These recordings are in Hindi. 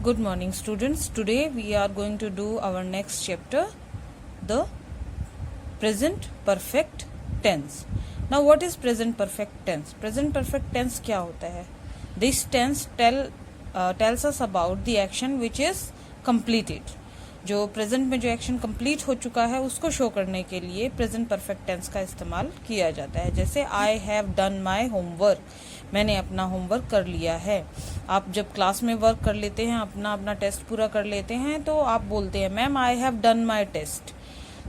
Good morning, students. Today we are going to do our next chapter, the present perfect tense. Now, what is present perfect tense? Present perfect tense क्या होता है? This tense tells us about the action which is completed. जो प्रेजेंट में जो एक्शन कंप्लीट हो चुका है उसको शो करने के लिए प्रेजेंट परफेक्ट टेंस का इस्तेमाल किया जाता है. जैसे आई हैव डन माई होमवर्क, मैंने अपना होमवर्क कर लिया है. आप जब क्लास में वर्क कर लेते हैं, अपना टेस्ट पूरा कर लेते हैं, तो आप बोलते हैं ma'am I have done my test.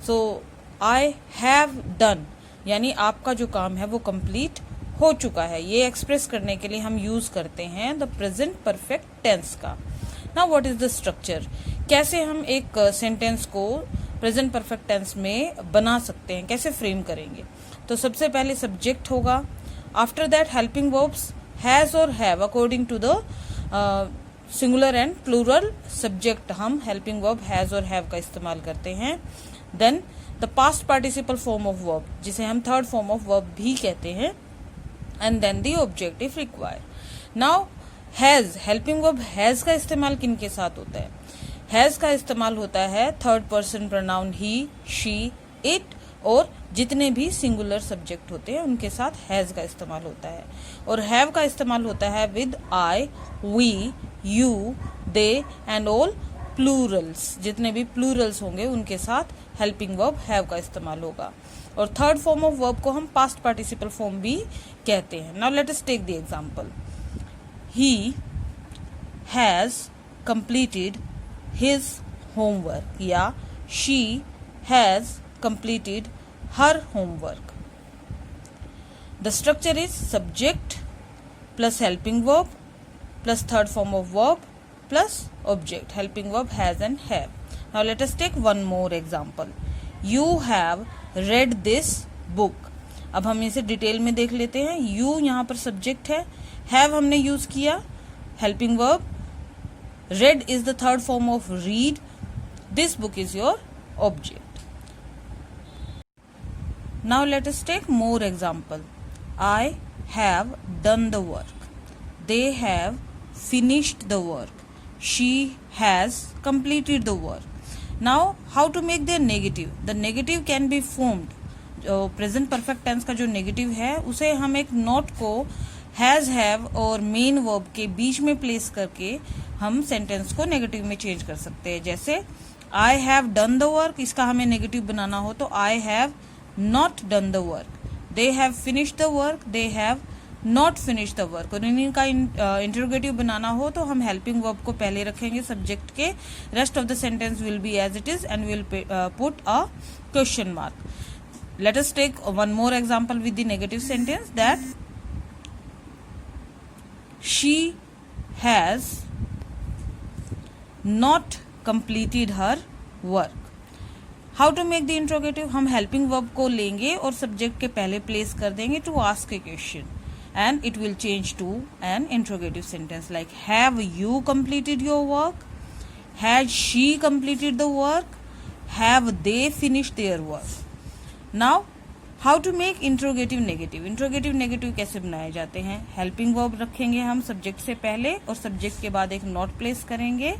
So I have done यानी आपका जो काम है वो कंप्लीट हो चुका है. ये एक्सप्रेस करने के लिए हम यूज करते हैं द प्रेजेंट परफेक्ट टेंस का. Now what is the structure? कैसे हम एक सेंटेंस को प्रेजेंट परफेक्ट टेंस में बना सकते हैं, कैसे फ्रेम करेंगे? तो सबसे पहले सब्जेक्ट होगा. After that helping verbs has और have according to the singular and plural subject. हम हेल्पिंग वर्ब हैज और हैव का इस्तेमाल करते हैं. Then the past participle form of verb, जिसे हम थर्ड फॉर्म ऑफ वर्ब भी कहते हैं. And then the object if required. Now has, helping verb has का इस्तेमाल किन के साथ होता है? हैज का इस्तेमाल होता है third person pronoun he, she, it और जितने भी सिंगुलर सब्जेक्ट होते हैं उनके साथ हैज का इस्तेमाल होता है. और हैव का इस्तेमाल होता है with I, we, you, they and all plurals. जितने भी प्लूरल्स होंगे उनके साथ हेल्पिंग वर्ब हैव का इस्तेमाल होगा. और थर्ड फॉर्म ऑफ वर्ब को हम पास्ट पार्टिसिपल फॉर्म भी कहते हैं. Now let us take the example. He has completed his homework या she has completed her homework. The structure is subject plus helping verb plus third form of verb plus object. Helping verb has and have. Now let us take one more example. You have read this book. अब हम इसे डिटेल में देख लेते हैं. You यहाँ पर सब्जेक्ट है, हैव हमने यूज किया helping verb, read is the third form of read, this book is your object. Now let us take more example. I have done the work, they have finished the work, she has completed the work. Now how to make their negative? The negative can be formed. जो प्रेजेंट परफेक्ट टेंस का जो नेगेटिव है उसे हम एक नोट को हैज, हैव और मेन वर्ब के बीच में प्लेस करके हम सेंटेंस को नेगेटिव में चेंज कर सकते हैं. जैसे आई हैव डन द वर्क, इसका हमें नेगेटिव बनाना हो तो आई have not done the work. They have finished the work, they have not finished the work. और इनका इंटरोगेटिव बनाना हो तो हम हेल्पिंग वर्ब को पहले रखेंगे सब्जेक्ट के. Rest of the sentence will be as it is and will put a question mark. Let us take one more example with the negative sentence that she has not completed her work. How to make the interrogative? हम helping verb को लेंगे और subject के पहले place कर देंगे to ask a question and it will change to an interrogative sentence like have you completed your work? Has she completed the work? Have they finished their work? Now how to make interrogative negative? Interrogative negative कैसे बनाए जाते हैं? हेल्पिंग वर्ब रखेंगे हम सब्जेक्ट से पहले और सब्जेक्ट के बाद एक नॉट प्लेस करेंगे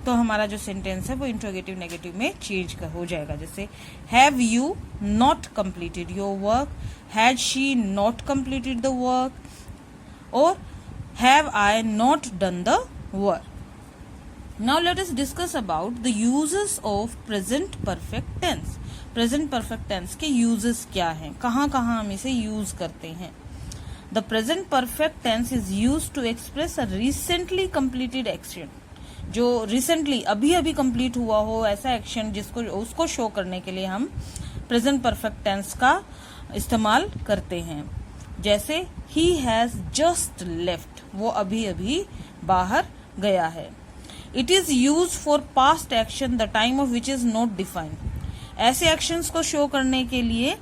तो हमारा जो सेंटेंस है वो इंट्रोगेटिव नेगेटिव में चेंज हो जाएगा. जैसे have you not completed your work, had she not completed the work और have I not done the work. Now let us discuss about the uses of present perfect tense. Present perfect tense के यूजेस क्या हैं, कहाँ कहाँ हम इसे यूज करते हैं? The present perfect tense is use to express a recently completed action. जो रिसेंटली अभी अभी कंप्लीट हुआ हो ऐसा एक्शन जिसको उसको शो करने के लिए हम प्रेजेंट परफेक्ट टेंस का इस्तेमाल करते हैं. जैसे ही हैज जस्ट लेफ्ट, वो अभी अभी बाहर गया है. It is use for past action the time of which is not defined. ऐसे एक्शंस को शो करने के लिए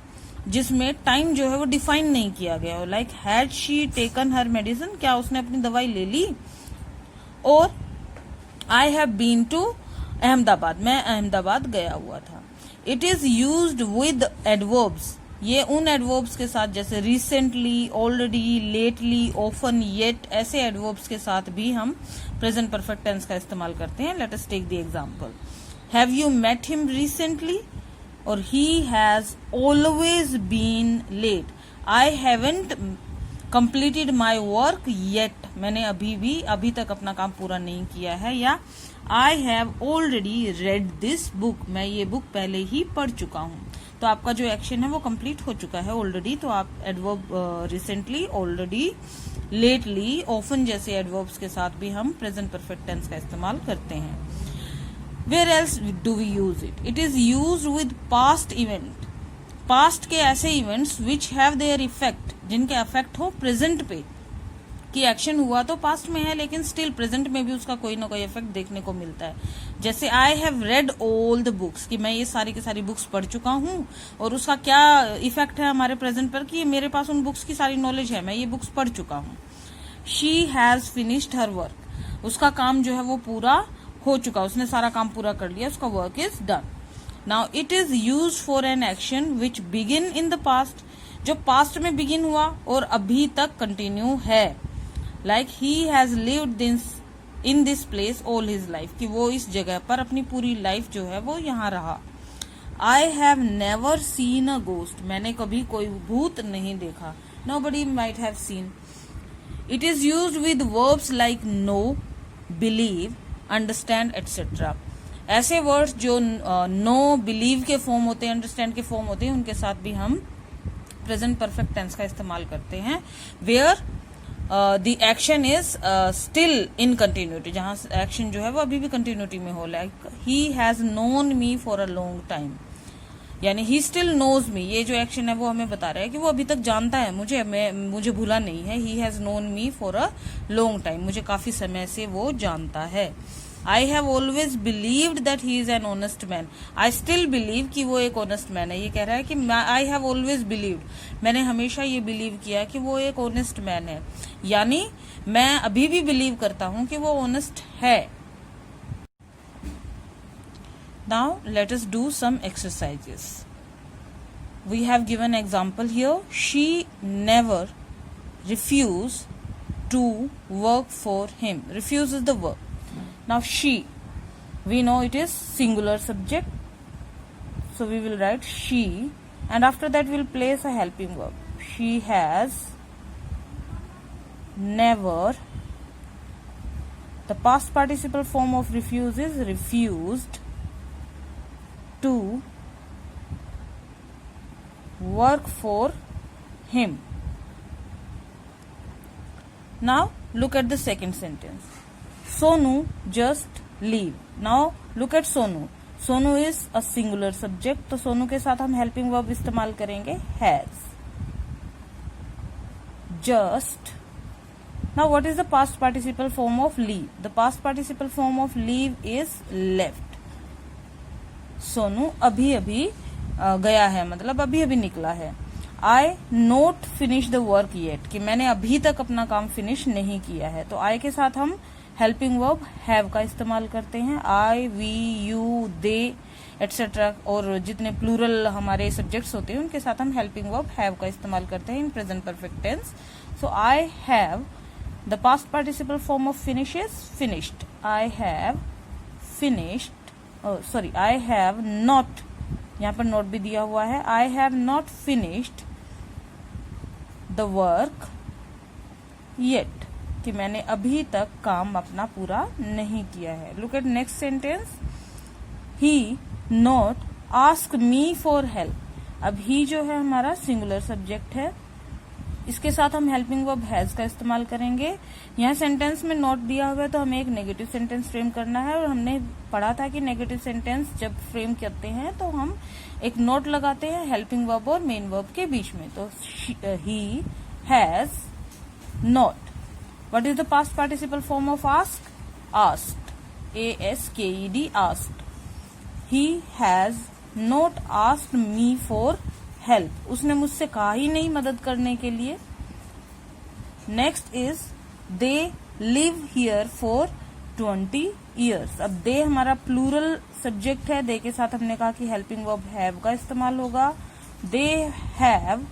जिसमें टाइम जो है वो डिफाइन नहीं किया गया हो. Like had she taken her medicine, क्या उसने अपनी दवाई ले ली? और I have been to Ahmedabad, मैं अहमदाबाद गया हुआ था. It is used with adverbs ये उन एडवर्ब्स के साथ जैसे recently, already, lately, often, yet, ऐसे एडवर्ब्स के साथ भी हम प्रेजेंट परफेक्ट टेंस का इस्तेमाल करते हैं. Let us take the example. Have you met him recently? और he has always been late. I haven't completed my work yet. मैंने अभी तक अपना काम पूरा नहीं किया है. या I have already read this book. मैं ये बुक पहले ही पढ़ चुका हूँ. तो आपका जो एक्शन है वो कंप्लीट हो चुका है ऑलरेडी. तो आप adverb recently, already, lately, often जैसे एडवर्ब्स के साथ भी हम प्रेजेंट परफेक्ट टेंस का इस्तेमाल करते हैं. Where else do we use it? It is used with past event. Past के ऐसे events which have their effect, जिनके अफेक्ट हो प्रेजेंट पे. कि एक्शन हुआ तो पास्ट में है लेकिन स्टिल प्रेजेंट में भी उसका कोई ना कोई इफेक्ट देखने को मिलता है. जैसे I have read all the books, कि मैं ये सारी की सारी बुक्स पढ़ चुका हूँ और उसका क्या इफेक्ट है हमारे प्रेजेंट पर कि मेरे पास उन बुक्स की सारी नॉलेज है, मैं ये बुक्स पढ़ चुका हूँ. She has finished her work, उसका काम जो है वो पूरा हो चुका, उसने सारा काम पूरा कर लिया, उसका work is done. Now it is used for an action which begin in the past, जो पास्ट में बिगिन हुआ और अभी तक कंटिन्यू है. Like he has lived in this place all his life, कि वो इस जगह पर अपनी पूरी लाइफ जो है वो यहाँ रहा. I have never seen a ghost, मैंने कभी कोई भूत नहीं देखा. Nobody might have seen. It is used with verbs like know, believe, understand, etc. ऐसे वर्ड्स जो नो, बिलीव के फॉर्म होते हैं, अंडरस्टैंड के फॉर्म होते हैं, उनके साथ भी हम प्रेजेंट परफेक्ट टेंस का इस्तेमाल करते हैं. Where the action is still in continuity, जहां एक्शन जो है वो अभी भी कंटिन्यूटी में हो. Like he has known me for a long time, यानी ही स्टिल नोज मी. ये जो एक्शन है वो हमें बता रहा है कि वो अभी तक जानता है मुझे भूला नहीं है. ही has known me for a long time, मुझे काफी समय से वो जानता है. I have always believed that he is an honest man. I still believe कि वो एक honest man है. ये कह रहा है कि I have always believed, मैंने हमेशा ये believe किया कि वो एक honest man है, यानी मैं अभी भी believe करता हूँ कि वो honest है. Now let us do some exercises. We have given example here. She never refused to work for him. Refuse is the verb. Now she, we know it is singular subject, so we will write she, and after that we'll place a helping verb. She has never, the past participle form of refuse is refused to work for him. Now look at the second sentence. Sonu just leave. Now look at Sonu. Sonu is a singular subject, तो सोनू के साथ हम helping verb इस्तेमाल करेंगे has. Just. Now what is the past participle form of leave? The past participle form of leave is left. Sonu अभी गया है, मतलब अभी निकला है. I not finish the work yet, कि मैंने अभी तक अपना काम फिनिश नहीं किया है. तो I के साथ हम हेल्पिंग वर्ब हैव का इस्तेमाल करते हैं. आई, वी, यू, दे, एटसेट्रा, और जितने प्लूरल हमारे सब्जेक्ट्स होते हैं उनके साथ हम हेल्पिंग वर्ब हैव का इस्तेमाल करते हैं in present perfect tense. So I have, the past participle form of finish is finished. I have finished, sorry, I have not, यहाँ पर नॉट भी दिया हुआ है. I have not finished the work yet, कि मैंने अभी तक काम अपना पूरा नहीं किया है. Look at next sentence. He not ask me for help. अब ही जो है हमारा सिंगुलर सब्जेक्ट है, इसके साथ हम हेल्पिंग वर्ब हैज का इस्तेमाल करेंगे. यहाँ सेंटेंस में नॉट दिया हुआ है तो हमें एक नेगेटिव सेंटेंस फ्रेम करना है, और हमने पढ़ा था कि नेगेटिव सेंटेंस जब फ्रेम करते हैं तो हम एक नोट लगाते हैं हेल्पिंग वर्ब और मेन वर्ब के बीच में. तो he has not. What is the past participle form of ask? Asked. A-S-K-E-D, asked. He has not asked me for help. उसने मुझसे कहा ही नहीं मदद करने के लिए. Next is they live here for 20 years. अब they हमारा प्लूरल सब्जेक्ट है. they के साथ हमने कहा कि हेल्पिंग वर्ब हैव का इस्तेमाल होगा, they have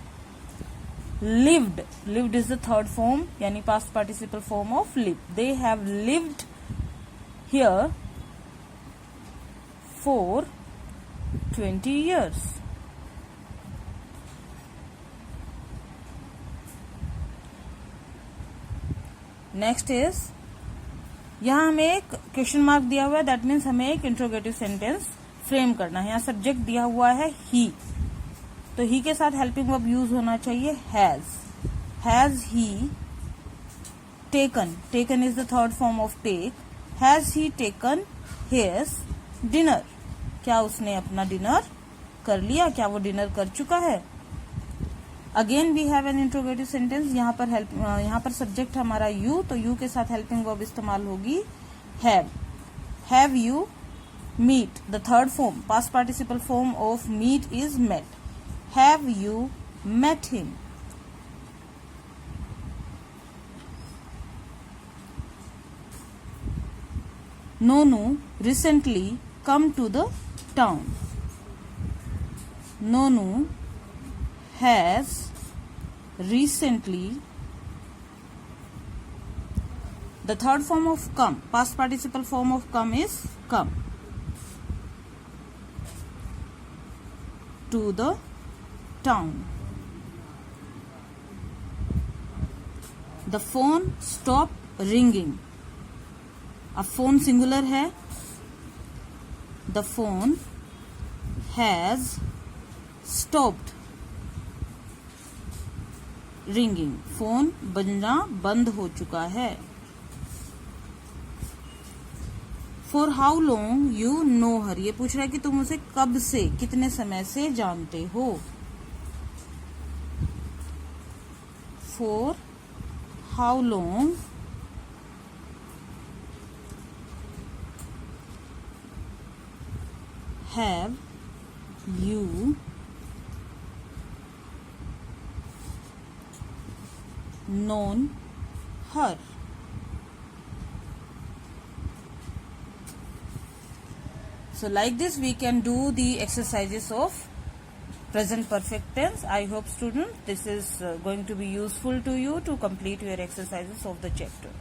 lived. Lived is the third form, यानी past participle form of live. They have lived here for 20 years. Next is, यहाँ हमें एक क्वेश्चन मार्क दिया हुआ है, दैट मीन्स हमें एक इंट्रोगेटिव सेंटेंस फ्रेम करना है. यहाँ सब्जेक्ट दिया हुआ है ही, तो ही के साथ हेल्पिंग वर्ब यूज होना चाहिए has. Has he taken, taken is the third form of take. Has he taken his dinner, क्या उसने अपना डिनर कर लिया, क्या वो डिनर कर चुका है. Again we have an interrogative sentence. यहाँ पर सब्जेक्ट हमारा यू, तो यू के साथ हेल्पिंग वर्ब इस्तेमाल होगी have. Have you meet, the third form past participle form of meet is met. Have you met him. Nonu recently come to the town. Nonu has recently, the third form of come, past participle form of come is come to the town. The phone stopped ringing. अब phone singular है. The phone has stopped ringing, phone बजना बंद हो चुका है. For how long you know her, ये पूछ रहा है कि तुम उसे कब से, कितने समय से जानते हो. For how long have you known her. So like this we can do the exercises of present perfect tense. I hope students this is going to be useful to you to complete your exercises of the chapter.